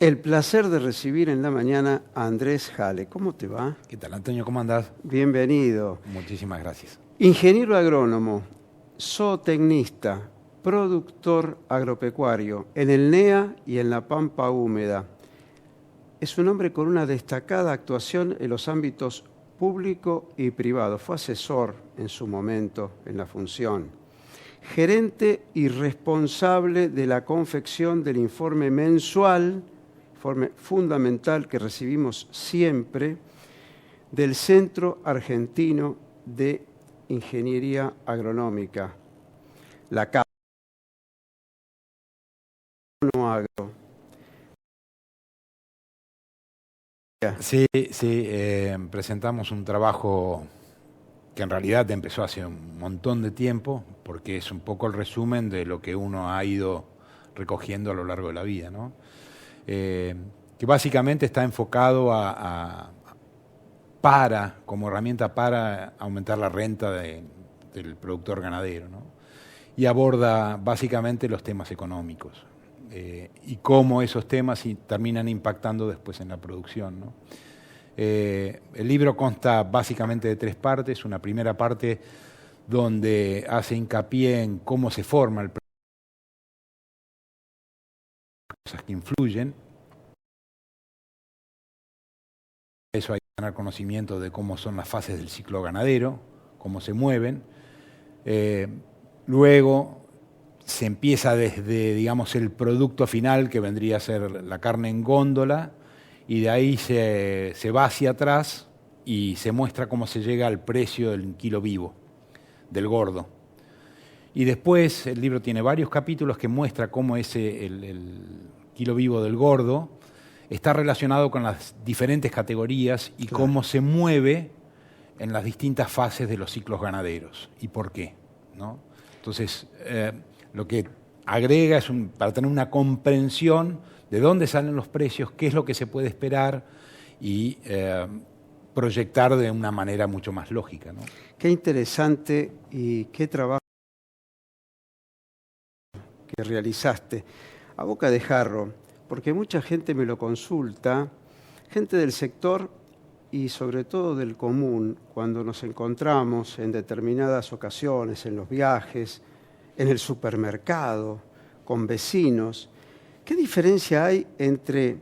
El placer de recibir en la mañana a Andrés Jale. ¿Cómo te va? ¿Qué tal, Antonio? ¿Cómo andás? Bienvenido. Muchísimas gracias. Ingeniero agrónomo, zootecnista, productor agropecuario en el NEA y en la Pampa Húmeda. Es un hombre con una destacada actuación en los ámbitos público y privado. Fue asesor en su momento en la función. Gerente y responsable de la confección del informe mensual, informe fundamental que recibimos siempre, del Centro Argentino de Ingeniería Agronómica, la CAP. Agro. Sí, presentamos un trabajo que en realidad empezó hace un montón de tiempo, porque es un poco el resumen de lo que uno ha ido recogiendo a lo largo de la vida, ¿no? Que básicamente está enfocado como herramienta para aumentar la renta del productor ganadero, ¿no? Y aborda básicamente los temas económicos y cómo esos temas terminan impactando después en la producción, ¿no? El libro consta básicamente de 3 partes. Una primera parte donde hace hincapié en cómo se forma el producto, cosas que influyen. Eso hay que tener conocimiento de cómo son las fases del ciclo ganadero, cómo se mueven. Luego se empieza desde, digamos, el producto final, que vendría a ser la carne en góndola, y de ahí se va hacia atrás y se muestra cómo se llega al precio del kilo vivo, del gordo. Y después el libro tiene varios capítulos que muestra cómo el kilo vivo del gordo está relacionado con las diferentes categorías y Claro. cómo se mueve en las distintas fases de los ciclos ganaderos y por qué, ¿no? Entonces, lo que agrega es para tener una comprensión de dónde salen los precios, qué es lo que se puede esperar y proyectar de una manera mucho más lógica, ¿no? Qué interesante y qué trabajo que realizaste a boca de jarro, porque mucha gente me lo consulta, gente del sector y sobre todo del común, cuando nos encontramos en determinadas ocasiones, en los viajes, en el supermercado, con vecinos. ¿Qué diferencia hay entre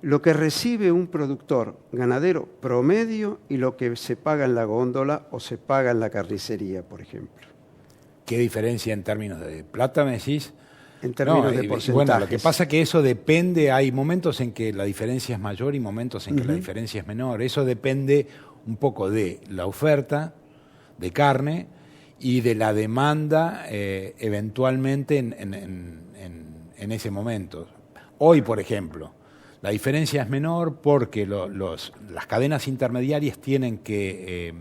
lo que recibe un productor ganadero promedio y lo que se paga en la góndola o se paga en la carnicería, por ejemplo? ¿Qué diferencia en términos de plata me decís? En términos de Bueno, porcentajes. lo que pasa es que eso depende, hay momentos en que la diferencia es mayor y momentos en que la diferencia es menor. Eso depende un poco de la oferta de carne y de la demanda eventualmente en ese momento. Hoy, por ejemplo, la diferencia es menor porque las cadenas intermediarias tienen que,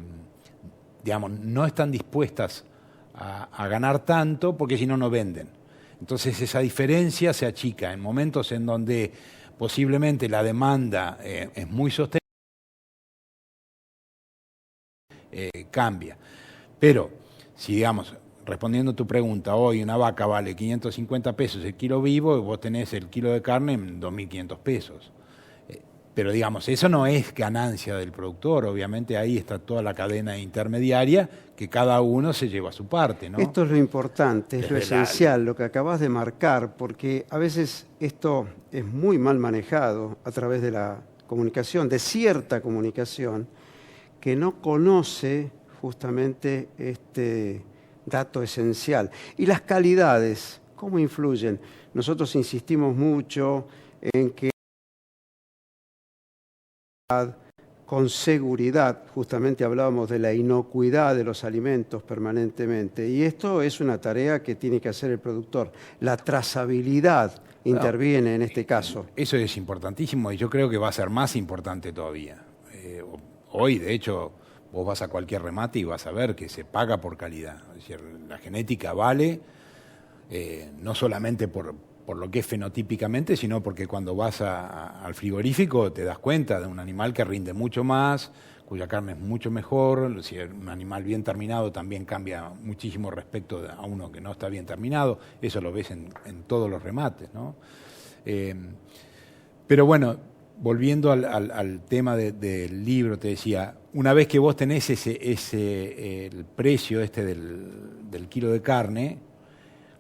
digamos, no están dispuestas a ganar tanto porque si no, no venden. Entonces esa diferencia se achica en momentos en donde posiblemente la demanda es muy sostenible, cambia. Pero si, digamos, respondiendo a tu pregunta, hoy una vaca vale 550 pesos el kilo vivo y vos tenés el kilo de carne en 2.500 pesos. Pero digamos, eso no es ganancia del productor, obviamente ahí está toda la cadena intermediaria que cada uno se lleva su parte, ¿no? Esto es lo importante, es lo esencial, lo que acabas de marcar, porque a veces esto es muy mal manejado a través de la comunicación, de cierta comunicación, que no conoce justamente este dato esencial. Y las calidades, ¿cómo influyen? Nosotros insistimos mucho en que con seguridad, justamente hablábamos de la inocuidad de los alimentos permanentemente, y esto es una tarea que tiene que hacer el productor. La trazabilidad interviene en este caso. Eso es importantísimo y yo creo que va a ser más importante todavía. Hoy, de hecho, vos vas a cualquier remate y vas a ver que se paga por calidad. Es decir, la genética vale no solamente por lo que es fenotípicamente, sino porque cuando vas al frigorífico te das cuenta de un animal que rinde mucho más, cuya carne es mucho mejor. Si es un animal bien terminado también cambia muchísimo respecto a uno que no está bien terminado. Eso lo ves en todos los remates, ¿no? Pero bueno, volviendo al tema del libro, te decía, una vez que vos tenés el precio del kilo de carne,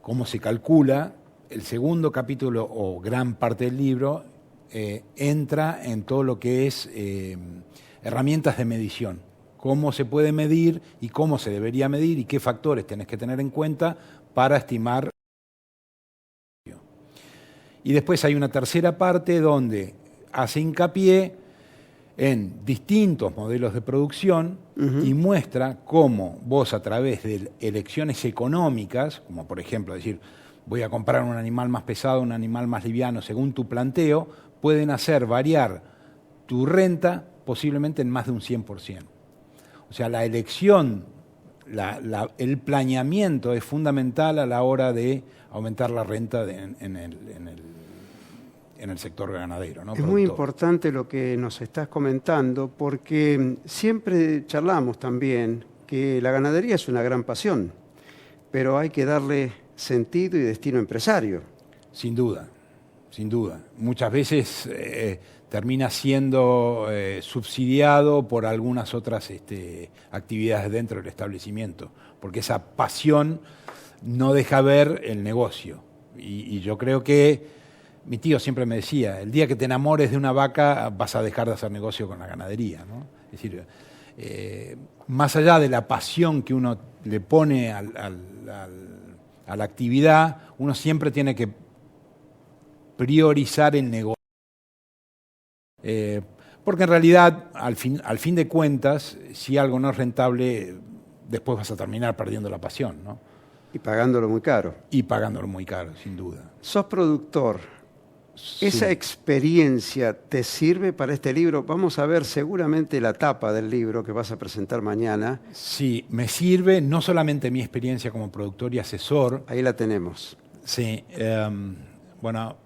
cómo se calcula, el segundo capítulo o gran parte del libro entra en todo lo que es herramientas de medición. Cómo se puede medir y cómo se debería medir y qué factores tenés que tener en cuenta para estimar. Y después hay una tercera parte donde hace hincapié en distintos modelos de producción y muestra cómo vos a través de elecciones económicas, como por ejemplo decir, voy a comprar un animal más pesado, un animal más liviano, según tu planteo, pueden hacer variar tu renta posiblemente en más de un 100%. O sea, la elección, el planeamiento es fundamental a la hora de aumentar la renta en el sector ganadero, ¿no? Es muy importante lo que nos estás comentando, porque siempre charlamos también que la ganadería es una gran pasión, pero hay que darle sentido y destino empresario. Sin duda, sin duda. Muchas veces termina siendo subsidiado por algunas otras actividades dentro del establecimiento, porque esa pasión no deja ver el negocio. Y yo creo que mi tío siempre me decía, el día que te enamores de una vaca vas a dejar de hacer negocio con la ganadería, ¿no? Es decir, más allá de la pasión que uno le pone a la actividad, uno siempre tiene que priorizar el negocio. Porque en realidad, al fin de cuentas, si algo no es rentable, después vas a terminar perdiendo la pasión, ¿no? Y pagándolo muy caro. Y pagándolo muy caro, sin duda. Sos productor. Sí. ¿Esa experiencia te sirve para este libro? Vamos a ver seguramente la tapa del libro que vas a presentar mañana. Sí, me sirve no solamente mi experiencia como productor y asesor. Ahí la tenemos. Sí, bueno,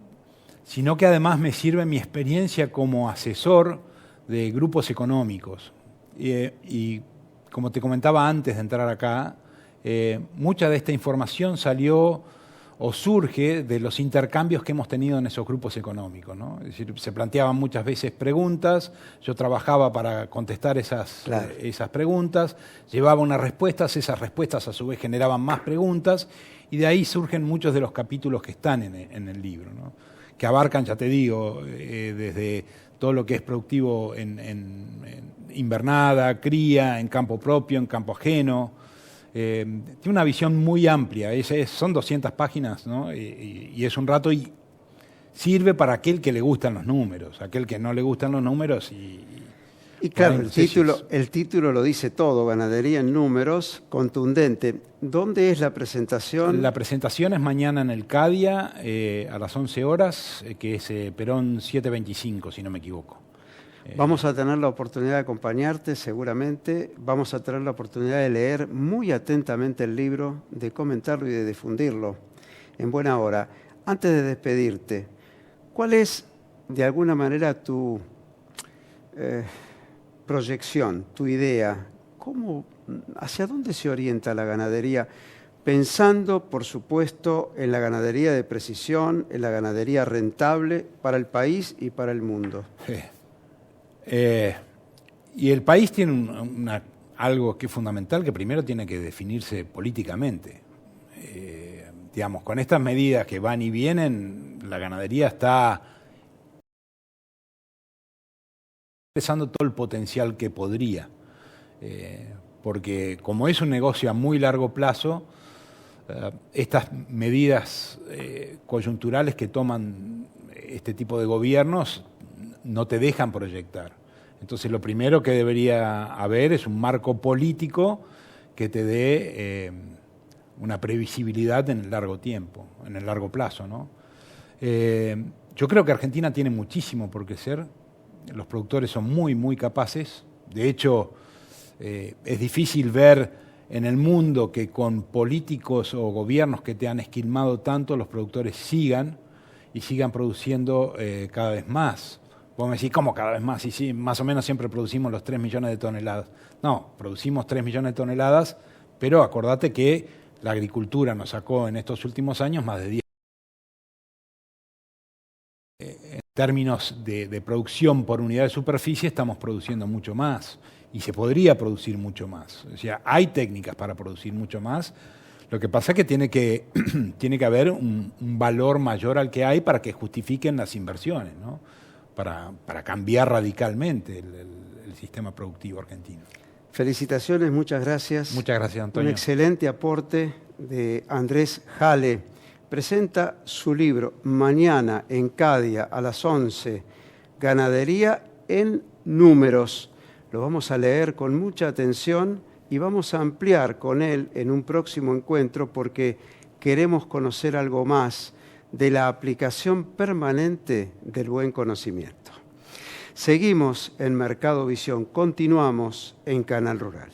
sino que además me sirve mi experiencia como asesor de grupos económicos. Y como te comentaba antes de entrar acá, mucha de esta información salió o surge de los intercambios que hemos tenido en esos grupos económicos, ¿no? Es decir, se planteaban muchas veces preguntas, yo trabajaba para contestar esas preguntas, llevaba unas respuestas, esas respuestas a su vez generaban más preguntas, y de ahí surgen muchos de los capítulos que están en el libro, ¿no? Que abarcan, ya te digo, desde todo lo que es productivo en invernada, cría, en campo propio, en campo ajeno. Tiene una visión muy amplia, son 200 páginas, ¿no? Y es un rato y sirve para aquel que le gustan los números, aquel que no le gustan los números. Y claro, el título lo dice todo, Ganadería en Números, contundente. ¿Dónde es la presentación? La presentación es mañana en el CADIA a las 11 horas, que es Perón 725, si no me equivoco. Vamos a tener la oportunidad de acompañarte seguramente, vamos a tener la oportunidad de leer muy atentamente el libro, de comentarlo y de difundirlo en buena hora. Antes de despedirte, ¿cuál es de alguna manera tu proyección, tu idea? ¿Hacia dónde se orienta la ganadería? Pensando, por supuesto, en la ganadería de precisión, en la ganadería rentable para el país y para el mundo. Y el país tiene algo que es fundamental, que primero tiene que definirse políticamente. Digamos, con estas medidas que van y vienen, la ganadería está expresando todo el potencial que podría. Porque como es un negocio a muy largo plazo, estas medidas coyunturales que toman este tipo de gobiernos no te dejan proyectar. Entonces lo primero que debería haber es un marco político que te dé una previsibilidad en el largo tiempo, en el largo plazo, ¿no? Yo creo que Argentina tiene muchísimo por crecer, los productores son muy, muy capaces. De hecho, es difícil ver en el mundo que con políticos o gobiernos que te han esquilmado tanto, los productores sigan produciendo cada vez más. Vos me decís, ¿cómo cada vez más? Y sí, más o menos siempre producimos los 3 millones de toneladas. No, producimos 3 millones de toneladas, pero acordate que la agricultura nos sacó en estos últimos años más de 10. términos de producción por unidad de superficie estamos produciendo mucho más y se podría producir mucho más. O sea, hay técnicas para producir mucho más. Lo que pasa es que tiene que haber un valor mayor al que hay para que justifiquen las inversiones, ¿no? Para cambiar radicalmente el sistema productivo argentino. Felicitaciones, muchas gracias. Muchas gracias, Antonio. Un excelente aporte de Andrés Jale. Presenta su libro mañana en Cadia a las 11, Ganadería en Números. Lo vamos a leer con mucha atención y vamos a ampliar con él en un próximo encuentro porque queremos conocer algo más de la aplicación permanente del buen conocimiento. Seguimos en Mercado Visión, continuamos en Canal Rural.